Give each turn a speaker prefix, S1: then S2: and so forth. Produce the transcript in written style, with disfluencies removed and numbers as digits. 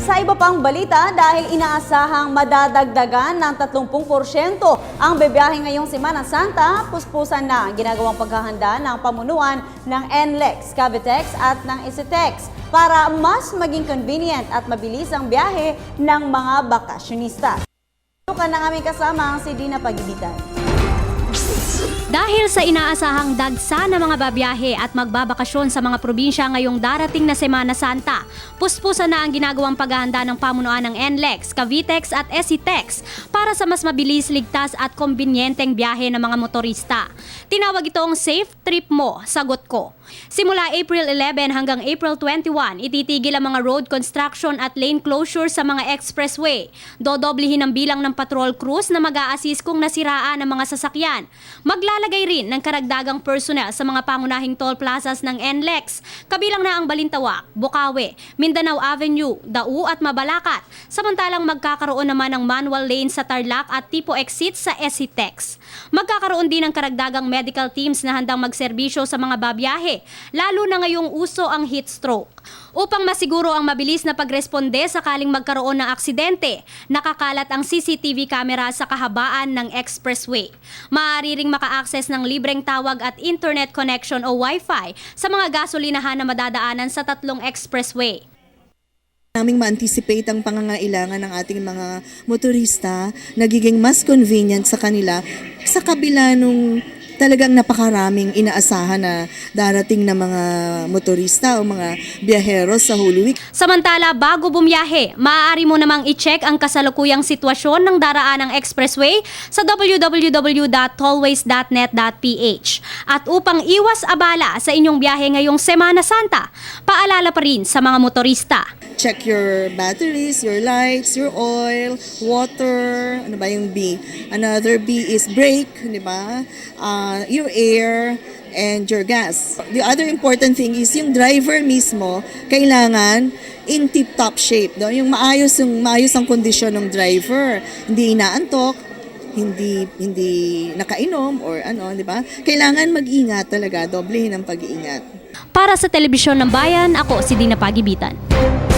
S1: Sa iba pang balita, dahil inaasahang madadagdagan ng 30% ang bebiyahe ngayong Semana Santa, puspusan na ang ginagawang paghahanda ng pamunuan ng NLEX, Cavitex at ng ECTEX para mas maging convenient at mabilis ang biyahe ng mga bakasyonista. Tukan ng aming kasama ang si Dina Pagibitan.
S2: Dahil sa inaasahang dagsa na mga babiyahe at magbabakasyon sa mga probinsya ngayong darating na Semana Santa, puspusan na ang ginagawang paghahanda ng pamunuan ng NLEX, Cavitex at ECTEX para sa mas mabilis, ligtas at kombinyenteng biyahe ng mga motorista. Tinawag itong Safe Trip Mo, Sagot Ko. Simula April 11 hanggang April 21, ititigil ang mga road construction at lane closure sa mga expressway. Dodoblihin ang bilang ng patrol crews na mag-a-assist kung nasiraan ang mga sasakyan. Maglalagay rin ng karagdagang personnel sa mga pangunahing toll plazas ng NLEX, kabilang na ang Balintawak, Bukawi, Mindanao Avenue, Dau at Mabalacat. Samantalang magkakaroon naman ng manual lane sa Tarlac at tipo exit sa ECTEX. Magkakaroon din ng karagdagang medical teams na handang magserbisyo sa mga babiyahe, lalo na ngayong uso ang heat stroke. Upang masiguro ang mabilis na pagresponde sakaling magkaroon ng aksidente, nakakalat ang CCTV camera sa kahabaan ng expressway. Maaari ring maka-access ng libreng tawag at internet connection o Wi-Fi sa mga gasolinahan na madadaanan sa tatlong expressway.
S3: Naming ma-anticipate ang pangangailangan ng ating mga motorista, nagiging mas convenient sa kanila sa kabila nung talagang napakaraming inaasahan na darating na mga motorista o mga biyaheros sa Holy Week.
S2: Samantala, bago bumiyahe, maaari mo namang i-check ang kasalukuyang sitwasyon ng daraanang expressway sa www.tollways.net.ph. At upang iwas abala sa inyong biyahe ngayong Semana Santa, paalala pa rin sa mga motorista.
S3: Check your batteries, your lights, your oil, water, ano ba yung B? Another B is brake, di ba? Your air, and your gas. The other important thing is yung driver mismo, kailangan in tip-top shape. No? Yung maayos ang kondisyon ng driver. Hindi inaantok, hindi nakainom, or ano, di ba? Kailangan mag-ingat talaga, doblehin ang pag-iingat.
S2: Para sa Telebisyon ng Bayan, ako si Dina Pagibitan.